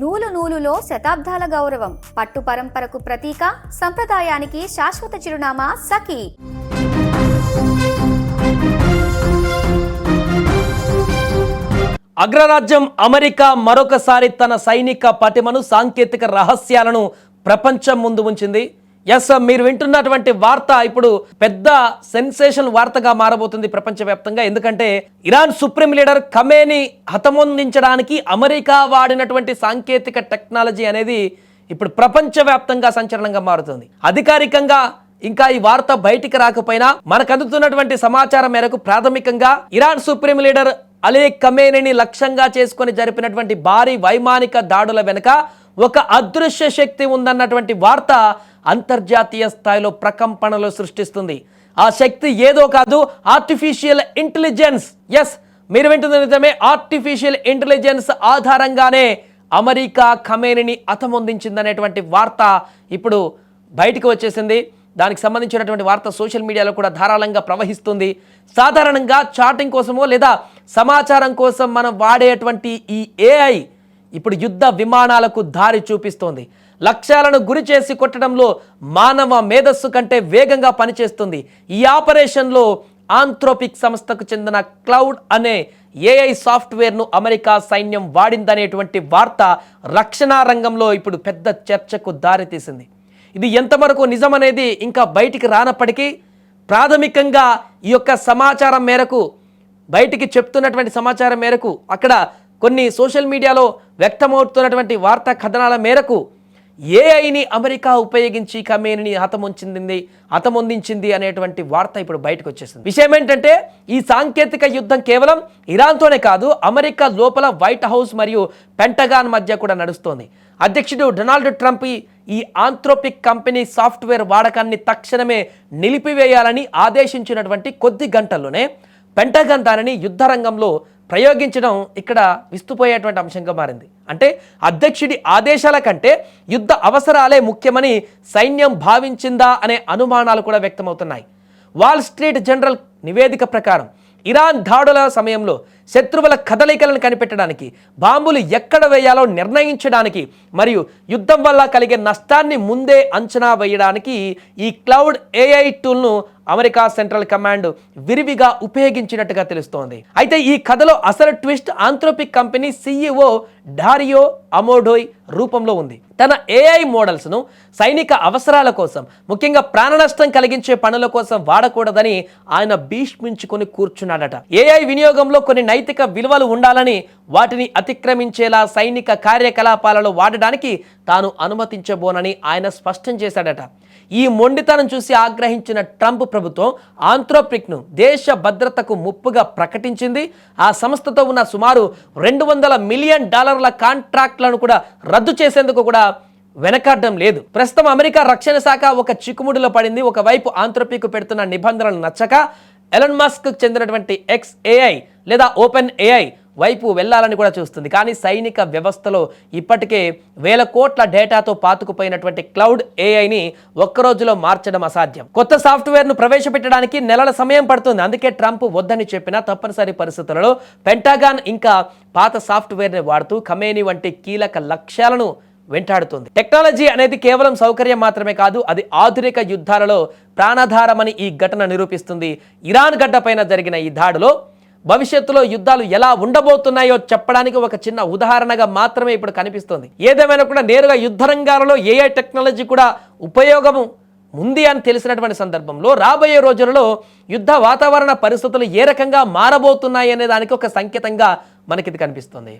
నూలు నూలులో శతాబ్దాల గౌరవం, పట్టు పరంపరకు ప్రతీక, సంప్రదాయానికి శాశ్వత చిరునామా సఖీ. అగ్రరాజ్యం అమెరికా మరొకసారి తన సైనిక పటిమను, సాంకేతిక రహస్యాలను ప్రపంచం ముందు ఉంచింది. మీరు వింటున్నటువంటి వార్త ఇప్పుడు పెద్ద సెన్సేషన్ వార్తగా మారబోతుంది ప్రపంచవ్యాప్తంగా. ఎందుకంటే ఇరాన్ సుప్రీం లీడర్ ఖమేనీ హతమొందించడానికి అమెరికా వాడినటువంటి సాంకేతిక టెక్నాలజీ అనేది ఇప్పుడు ప్రపంచవ్యాప్తంగా సంచలనంగా మారుతుంది. అధికారికంగా ఇంకా ఈ వార్త బయటికి రాకపోయినా మనకు అందుతున్నటువంటి సమాచారం మేరకు ప్రాథమికంగా ఇరాన్ సుప్రీం లీడర్ అలీ ఖమేనీని లక్ష్యంగా చేసుకొని జరిపినటువంటి భారీ వైమానిక దాడుల వెనుక ఒక అదృశ్య శక్తి ఉందన్నటువంటి వార్త అంతర్జాతీయ స్థాయిలో ప్రకంపనలు సృష్టిస్తుంది. ఆ శక్తి ఏదో కాదు, ఆర్టిఫిషియల్ ఇంటెలిజెన్స్. మీరు వింటుంది నిజమే. ఆర్టిఫిషియల్ ఇంటెలిజెన్స్ ఆధారంగానే అమెరికా ఖమేనీని హతమొందించిందనేటువంటి వార్త ఇప్పుడు బయటకు వచ్చేసింది. దానికి సంబంధించినటువంటి వార్త సోషల్ మీడియాలో కూడా ధారాళంగా ప్రవహిస్తుంది. సాధారణంగా చాటింగ్ కోసమో లేదా సమాచారం కోసం మనం వాడేటువంటి ఈ ఏఐ ఇప్పుడు యుద్ధ విమానాలకు దారి చూపిస్తోంది. లక్ష్యాలను గురి చేసి కొట్టడంలో మానవ మేధస్సు కంటే వేగంగా పనిచేస్తుంది. ఈ ఆపరేషన్లో ఆంథ్రోపిక్ సంస్థకు చెందిన క్లౌడ్ అనే ఏఐ సాఫ్ట్వేర్ను అమెరికా సైన్యం వాడిందనేటువంటి వార్త రక్షణ రంగంలో ఇప్పుడు పెద్ద చర్చకు దారితీసింది. ఇది ఎంతవరకు నిజమనేది ఇంకా బయటికి రానప్పటికీ ప్రాథమికంగా ఈ యొక్క సమాచారం మేరకు, బయటికి చెప్తున్నటువంటి సమాచారం మేరకు, అక్కడ కొన్ని సోషల్ మీడియాలో వ్యక్తమవుతున్నటువంటి వార్తా కథనాల మేరకు ఏఐని అమెరికా ఉపయోగించి ఖమేనీని హతమొందించింది అనేటువంటి వార్త ఇప్పుడు బయటకు వచ్చేసింది. విషయం ఏంటంటే ఈ సాంకేతిక యుద్ధం కేవలం ఇరాన్తోనే కాదు, అమెరికా లోపల వైట్ హౌస్ మరియు పెంటగాన్ మధ్య కూడా నడుస్తోంది. అధ్యక్షుడు డొనాల్డ్ ట్రంప్ ఈ ఆంథ్రోపిక్ కంపెనీ సాఫ్ట్వేర్ వాడకాన్ని తక్షణమే నిలిపివేయాలని ఆదేశించినటువంటి కొద్ది గంటల్లోనే పెంటగాన్ దానిని యుద్ధ రంగంలో ప్రయోగించడం ఇక్కడ విస్తుపోయేటువంటి అంశంగా మారింది. అంటే అధ్యక్షుడి ఆదేశాల కంటే యుద్ధ అవసరాలే ముఖ్యమని సైన్యం భావించిందా అనే అనుమానాలు కూడా వ్యక్తమవుతున్నాయి. వాల్ స్ట్రీట్ జర్నల్ నివేదిక ప్రకారం ఇరాన్ దాడుల సమయంలో శత్రువుల కదలికలను కనిపెట్టడానికి, బాంబులు ఎక్కడ వేయాలో నిర్ణయించడానికి మరియు యుద్ధం వల్ల కలిగే నష్టాన్ని ముందే అంచనా వేయడానికి ఈ క్లౌడ్ ఏఐ టూల్ను అమెరికా సెంట్రల్ కమాండ్ విరివిగా ఉపయోగించినట్టుగా తెలుస్తోంది. అయితే ఈ కథలో అసలు twist Anthropic company CEO Dario Amodei రూపంలో ఉంది. తన ఏఐ మోడల్స్ను సైనిక అవసరాల కోసం, ముఖ్యంగా ప్రాణ నష్టం కలిగించే పనుల కోసం వాడకూడదని ఆయన భీష్మించుకొని కూర్చున్నాడట. ఏఐ వినియోగంలో కొన్ని నైతిక విలువలు ఉండాలని, వాటిని అతిక్రమించేలా సైనిక కార్యకలాపాలలో వాడడానికి తాను అనుమతించబోనని ఆయన స్పష్టం చేశాడట. ఈ మొండితనం చూసి ఆగ్రహించిన ట్రంప్ ప్రభుత్వం ఆంథ్రోపిక్ను దేశ భద్రతకు ముప్పుగా ప్రకటించింది. ఆ సంస్థతో ఉన్న సుమారు $200 మిలియన్ కాంట్రాక్ట్లను కూడా రద్దు చేసేందుకు కూడా వెనకాడడం లేదు. ప్రస్తుతం అమెరికా రక్షణ శాఖ ఒక చిక్కుముడిలో పడింది. ఒకవైపు ఆంథ్రోపిక్ పెడుతున్న నిబంధనలు నచ్చక ఎలన్ మస్క్ చెందినటువంటి XAI లేదా ఓపెన్ AI వైపు వెళ్లాలని కూడా చూస్తుంది. కానీ సైనిక వ్యవస్థలో ఇప్పటికే వేల కోట్ల డేటాతో పాతుకుపోయినటువంటి క్లౌడ్ ఏఐని ఒక్కరోజులో మార్చడం అసాధ్యం. కొత్త సాఫ్ట్వేర్ను ప్రవేశపెట్టడానికి నెలల సమయం పడుతుంది. అందుకే ట్రంప్ వద్దని చెప్పినా తప్పనిసరి పరిస్థితులలో పెంటగాన్ ఇంకా పాత సాఫ్ట్వేర్ని వాడుతూ ఖమేనీ వంటి కీలక లక్ష్యాలను వెంటాడుతుంది. టెక్నాలజీ అనేది కేవలం సౌకర్యం మాత్రమే కాదు, అది ఆధునిక యుద్ధాలలో ప్రాణాధారమని ఈ ఘటన నిరూపిస్తుంది. ఇరాన్ గడ్డపైన జరిగిన ఈ దాడిలో భవిష్యత్తులో యుద్ధాలు ఎలా ఉండబోతున్నాయో చెప్పడానికి ఒక చిన్న ఉదాహరణగా మాత్రమే ఇప్పుడు కనిపిస్తుంది. ఏదేమైనా కూడా నేరుగా యుద్ధ రంగాలలో ఏఐ టెక్నాలజీ కూడా ఉపయోగము ఉంది అని తెలిసినటువంటి సందర్భంలో రాబోయే రోజులలో యుద్ధ వాతావరణ పరిస్థితులు ఏ రకంగా మారబోతున్నాయి అనే దానికి ఒక సంకేతంగా మనకిది కనిపిస్తుంది.